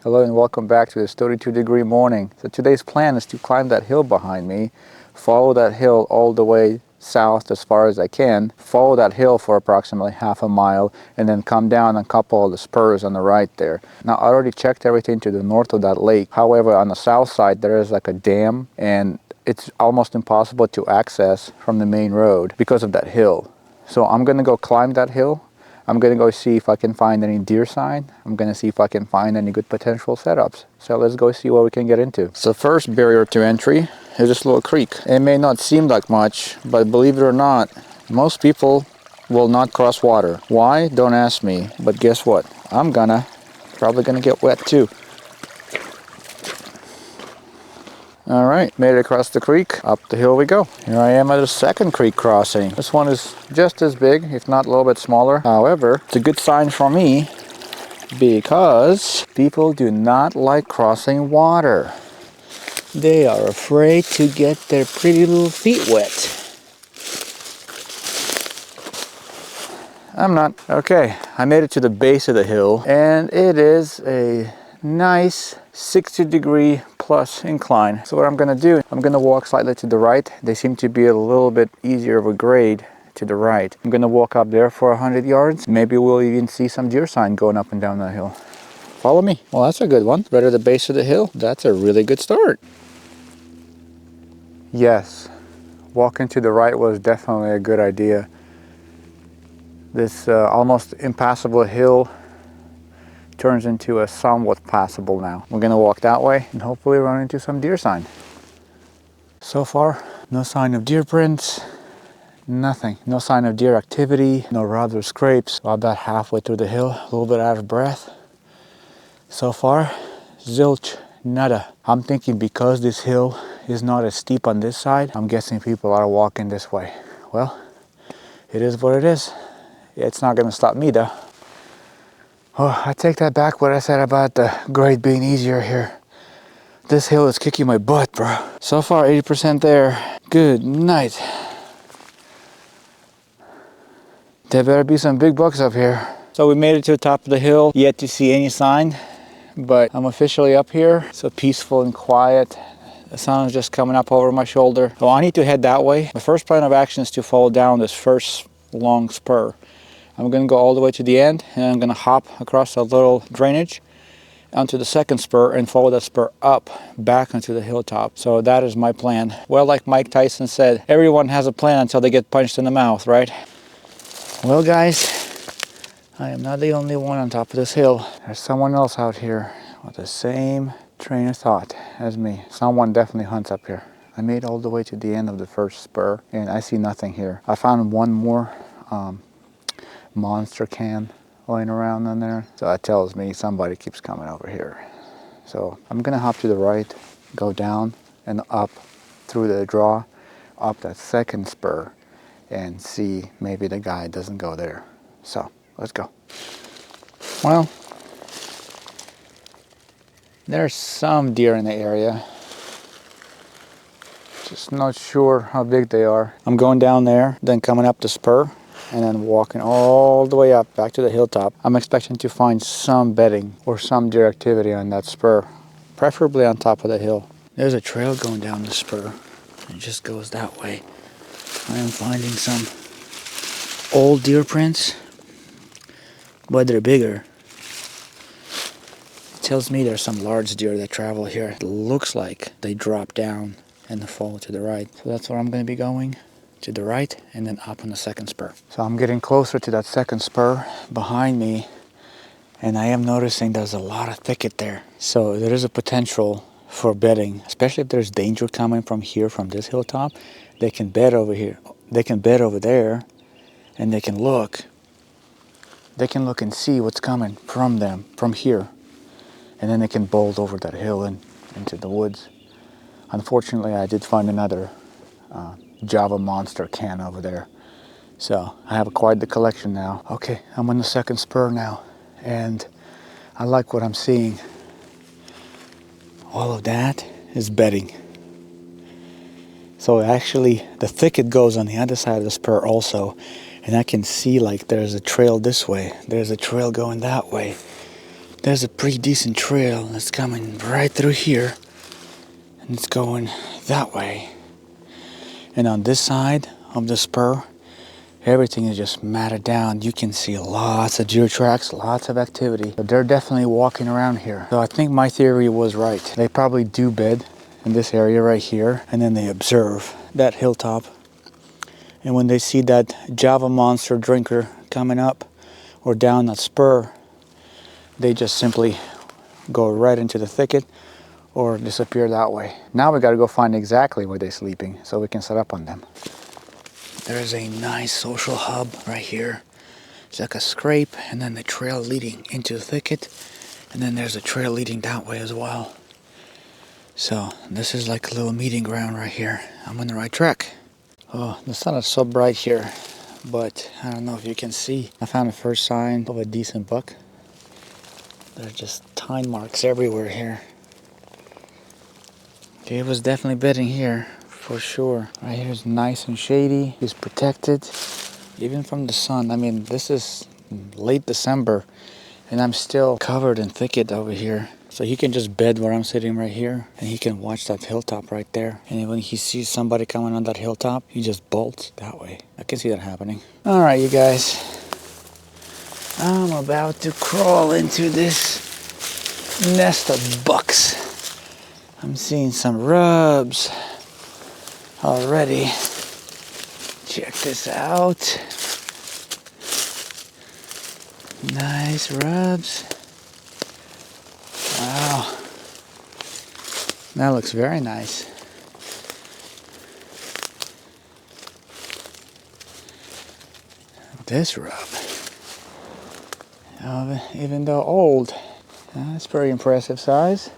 Hello and welcome back to this 32-degree morning. So today's plan is to climb that hill behind me, follow that hill all the way south as far as I can, follow that hill for approximately half a mile, and then come down a couple of the spurs on the right there. Now I already checked everything to the north of that lake. However, on the south side there is like a dam, and it's almost impossible to access from the main road because of that hill. So I'm gonna go climb that hill. I'm gonna go see if I can find any deer sign. I'm gonna see if I can find any good potential setups. So let's go see what we can get into. So first barrier to entry is this little creek. It may not seem like much, but believe it or not, most people will not cross water. Why? Don't ask me, but guess what? I'm probably gonna get wet too. All right, made it across the creek. Up the hill we go. Here I am at a second creek crossing. This one is just as big, if not a little bit smaller. However, it's a good sign for me because people do not like crossing water. They are afraid to get their pretty little feet wet. I'm not. Okay, I made it to the base of the hill, and it is a nice 60-degree plus incline. So what I'm gonna do, I'm gonna walk slightly to the right. They seem to be a little bit easier of a grade to the right. I'm gonna walk up there for 100 yards. Maybe we'll even see some deer sign going up and down that hill. Follow me. Well, that's a good one. Right at the base of the hill. That's a really good start. Yes, walking to the right was definitely a good idea. This almost impassable hill turns into a somewhat passable now. We're gonna walk that way and hopefully run into some deer sign. So far, no sign of deer prints, nothing. No sign of deer activity, no rubs or scrapes. About halfway through the hill, a little bit out of breath. So far, zilch, nada. I'm thinking because this hill is not as steep on this side, I'm guessing people are walking this way. Well, it is what it is. It's not gonna stop me though. Oh, I take that back what I said about the grade being easier here. This hill is kicking my butt, bro. So far, 80% there. Good night. There better be some big bucks up here. So we made it to the top of the hill. Yet to see any sign, but I'm officially up here. So peaceful and quiet. The sun is just coming up over my shoulder. So I need to head that way. The first plan of action is to follow down this first long spur. I'm gonna go all the way to the end, and I'm gonna hop across a little drainage onto the second spur and follow that spur up back onto the hilltop. So that is my plan. Well, like Mike Tyson said, everyone has a plan until they get punched in the mouth, right? Well, guys, I am not the only one on top of this hill. There's someone else out here with the same train of thought as me. Someone definitely hunts up here. I made all the way to the end of the first spur, and I see nothing here. I found one more monster can laying around in there, so that tells me somebody keeps coming over here. So I'm gonna hop to the right, go down and up through the draw, up that second spur, and see maybe the guy doesn't go there. So let's go. Well, there's some deer in the area, just not sure how big they are. I'm going down there, then coming up the spur, and then walking all the way up back to the hilltop. I'm expecting to find some bedding or some deer activity on that spur, preferably on top of the hill. There's a trail going down the spur. It just goes that way. I am finding some old deer prints, but they're bigger. It tells me there's some large deer that travel here. It looks like they drop down and fall to the right. So that's where I'm going to be going. To the right and then up on the second spur. So I'm getting closer to that second spur behind me, and I am noticing there's a lot of thicket there. So there is a potential for bedding, especially if there's danger coming from here, from this hilltop. They can bed over here. They can bed over there, and they can look. They can look and see what's coming from them, from here. And then they can bolt over that hill and into the woods. Unfortunately, I did find another Java Monster can over there. So I have quite the collection now. Okay, I'm on the second spur now, and I like what I'm seeing. All of that is bedding. So actually the thicket goes on the other side of the spur also, and I can see like there's a trail this way, there's a trail going that way. there's a pretty decent trail that's coming right through here. And it's going that way. And on this side of the spur, everything is just matted down. You can see lots of deer tracks, lots of activity. But they're definitely walking around here. So I think my theory was right. They probably do bed in this area right here, and then they observe that hilltop. And when they see that Java monster drinker coming up or down that spur, they just simply go right into the thicket or disappear that way. Now we got to go find exactly where they're sleeping so we can set up on them. There's a nice social hub right here. It's like a scrape, and then the trail leading into the thicket, and then there's a trail leading that way as well. So this is like a little meeting ground right here. I'm on the right track. Oh, the sun is so bright here, but I don't know if you can see. I found the first sign of a decent buck. There's just tine marks everywhere here. He was definitely bedding here, for sure. Right here is nice and shady. He's protected, even from the sun. I mean, this is late December, and I'm still covered in thicket over here. So he can just bed where I'm sitting right here, and he can watch that hilltop right there. And when he sees somebody coming on that hilltop, he just bolts that way. I can see that happening. All right, you guys. I'm about to crawl into this nest of bucks. I'm seeing some rubs already. Check this out. Nice rubs. Wow. That looks very nice. This rub, even though old, that's pretty impressive size.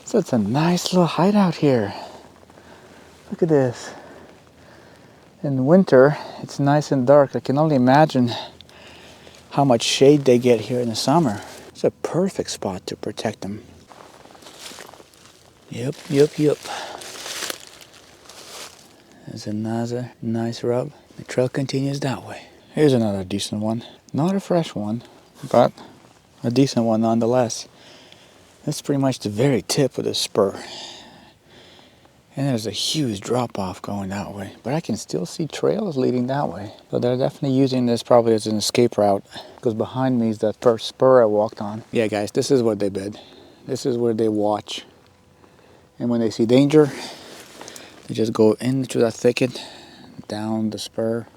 So it's a nice little hideout here. Look at this. In winter, it's nice and dark. I can only imagine how much shade they get here in the summer. It's a perfect spot to protect them. Yep. There's another nice rub. The trail continues that way. Here's another decent one. Not a fresh one, but a decent one nonetheless. That's pretty much the very tip of the spur. And there's a huge drop off going that way. But I can still see trails leading that way. So they're definitely using this probably as an escape route. Because behind me is that first spur I walked on. Yeah guys, this is where they bed. This is where they watch. And when they see danger, they just go into that thicket, down the spur,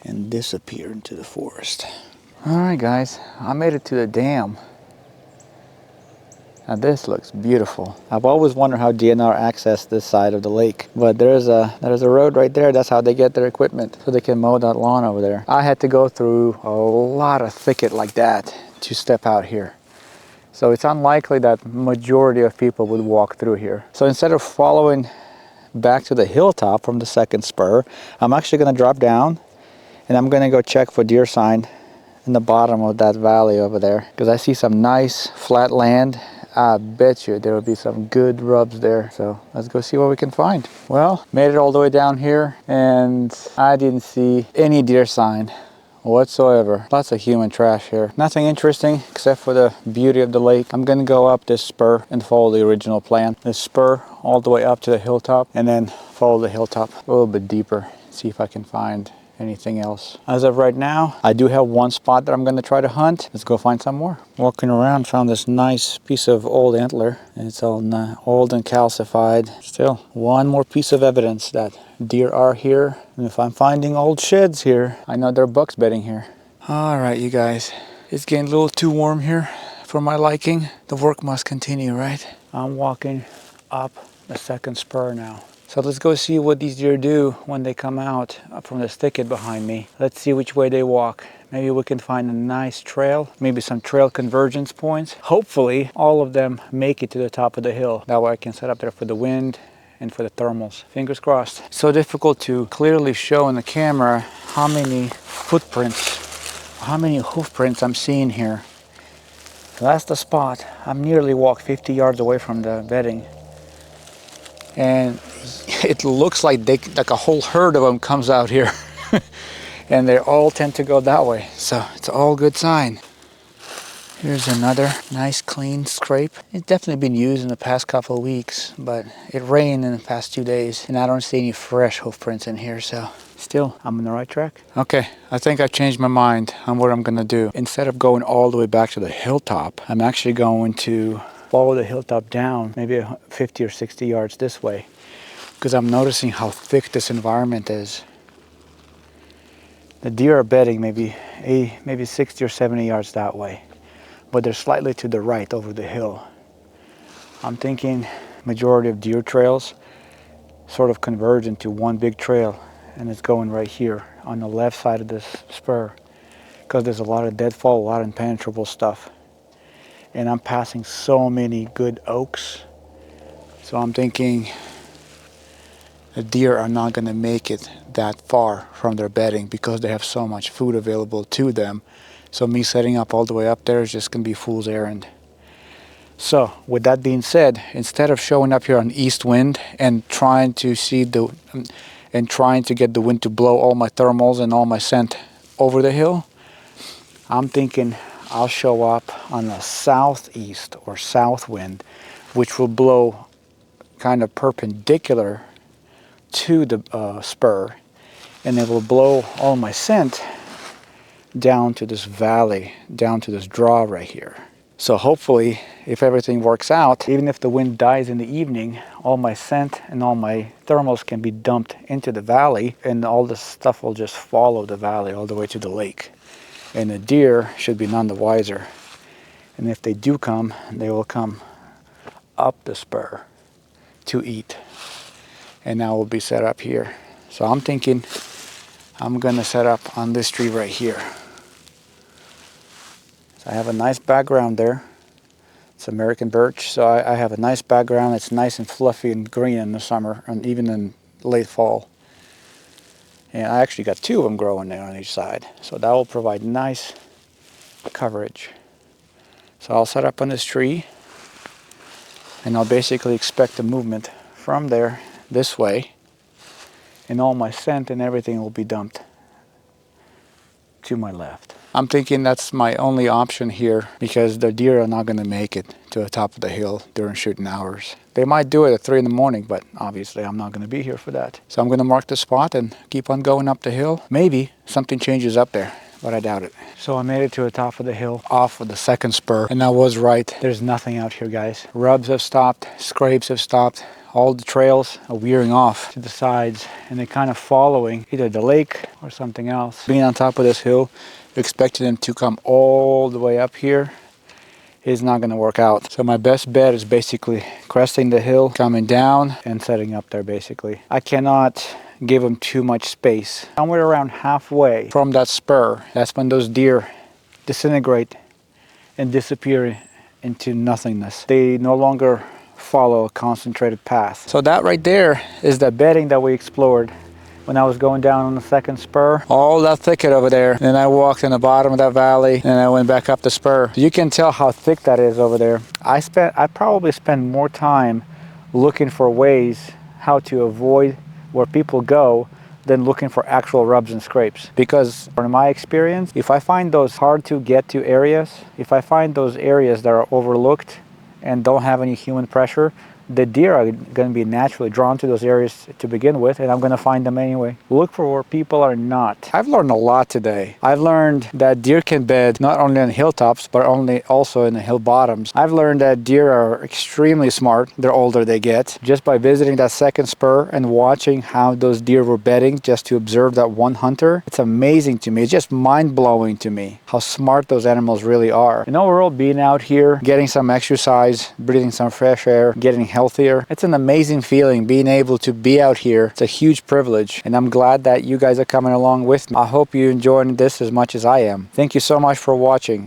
and disappear into the forest. Alright guys, I made it to the dam. Now this looks beautiful. I've always wondered how DNR access this side of the lake. But there's a road right there. That's how they get their equipment. So they can mow that lawn over there. I had to go through a lot of thicket like that to step out here. So it's unlikely that majority of people would walk through here. So instead of following back to the hilltop from the second spur, I'm actually going to drop down and I'm going to go check for deer sign in the bottom of that valley over there. Because I see some nice flat land. I bet you there will be some good rubs there. So let's go see what we can find. Well, made it all the way down here and I didn't see any deer sign whatsoever. Lots of human trash here. Nothing interesting except for the beauty of the lake. I'm gonna go up this spur and follow the original plan. This spur all the way up to the hilltop and then follow the hilltop a little bit deeper. See if I can find anything else. As of right now, I do have one spot that I'm going to try to hunt. Let's go find some more. Walking around, found this nice piece of old antler. It's all old and calcified. Still, one more piece of evidence that deer are here. And if I'm finding old sheds here, I know there are bucks bedding here. All right, you guys. It's getting a little too warm here for my liking. The work must continue, right? I'm walking up the second spur now. So let's go see what these deer do when they come out from this thicket behind me. Let's see which way they walk. Maybe we can find a nice trail, maybe some trail convergence points. Hopefully all of them make it to the top of the hill. That way I can set up there for the wind and for the thermals. Fingers crossed. So difficult to clearly show in the camera how many footprints, how many hoof prints I'm seeing here. That's the spot. I'm nearly walked 50 yards away from the bedding. And it looks like a whole herd of them comes out here. And they all tend to go that way. So it's all good sign. Here's another nice clean scrape. It's definitely been used in the past couple of weeks, but it rained in the past 2 days and I don't see any fresh hoof prints in here, so still, I'm on the right track. Okay, I think I changed my mind on what I'm gonna do. Instead of going all the way back to the hilltop, I'm actually going to follow the hilltop down, maybe 50 or 60 yards this way, because I'm noticing how thick this environment is. The deer are bedding maybe 60 or 70 yards that way, but they're slightly to the right over the hill. I'm thinking majority of deer trails sort of converge into one big trail, and it's going right here on the left side of this spur, because there's a lot of deadfall, a lot of impenetrable stuff. And I'm passing so many good oaks, so I'm thinking the deer are not going to make it that far from their bedding because they have so much food available to them. So me setting up all the way up there is just going to be fool's errand. So with that being said, instead of showing up here on east wind and trying to get the wind to blow all my thermals and all my scent over the hill, I'm thinking I'll show up on a southeast or south wind, which will blow kind of perpendicular to the spur, and it will blow all my scent down to this valley, down to this draw right here. So hopefully, if everything works out, even if the wind dies in the evening, all my scent and all my thermals can be dumped into the valley, and all this stuff will just follow the valley all the way to the lake. And the deer should be none the wiser. And if they do come, they will come up the spur to eat. And I will be set up here. So I'm thinking I'm gonna set up on this tree right here. So I have a nice background there. It's American birch, so I have a nice background. It's nice and fluffy and green in the summer and even in late fall. And I actually got 2 of them growing there on each side. So that will provide nice coverage. So I'll set up on this tree and I'll basically expect a movement from there this way, and all my scent and everything will be dumped to my left. I'm thinking that's my only option here because the deer are not going to make it to the top of the hill during shooting hours. They might do it at 3 in the morning, but obviously I'm not going to be here for that. So I'm going to mark the spot and keep on going up the hill. Maybe something changes up there, but I doubt it. So I made it to the top of the hill off of the second spur, and I was right. There's nothing out here, guys. Rubs have stopped, scrapes have stopped. All the trails are veering off to the sides, and they're kind of following either the lake or something else. Being on top of this hill, expecting them to come all the way up here is not going to work out. So my best bet is basically cresting the hill, coming down, and setting up there basically. I cannot give them too much space. Somewhere around halfway from that spur, that's when those deer disintegrate and disappear into nothingness. They no longer follow a concentrated path. So that right there is the bedding that we explored when I was going down on the second spur. All that thicket over there. Then I walked in the bottom of that valley and I went back up the spur. You can tell how thick that is over there. I probably spent more time looking for ways how to avoid where people go than looking for actual rubs and scrapes. Because in my experience, if I find those hard to get to areas, if I find those areas that are overlooked and don't have any human pressure, the deer are going to be naturally drawn to those areas to begin with, and I'm going to find them anyway. Look for where people are not. I've learned a lot today. I've learned that deer can bed not only on hilltops, but also in the hill bottoms. I've learned that deer are extremely smart the older they get. Just by visiting that second spur and watching how those deer were bedding, just to observe that one hunter, it's amazing to me. It's just mind-blowing to me how smart those animals really are. And overall, being out here, getting some exercise, breathing some fresh air, getting healthier, it's an amazing feeling being able to be out here. It's a huge privilege, and I'm glad that you guys are coming along with me. I hope you're enjoying this as much as I am. Thank you so much for watching.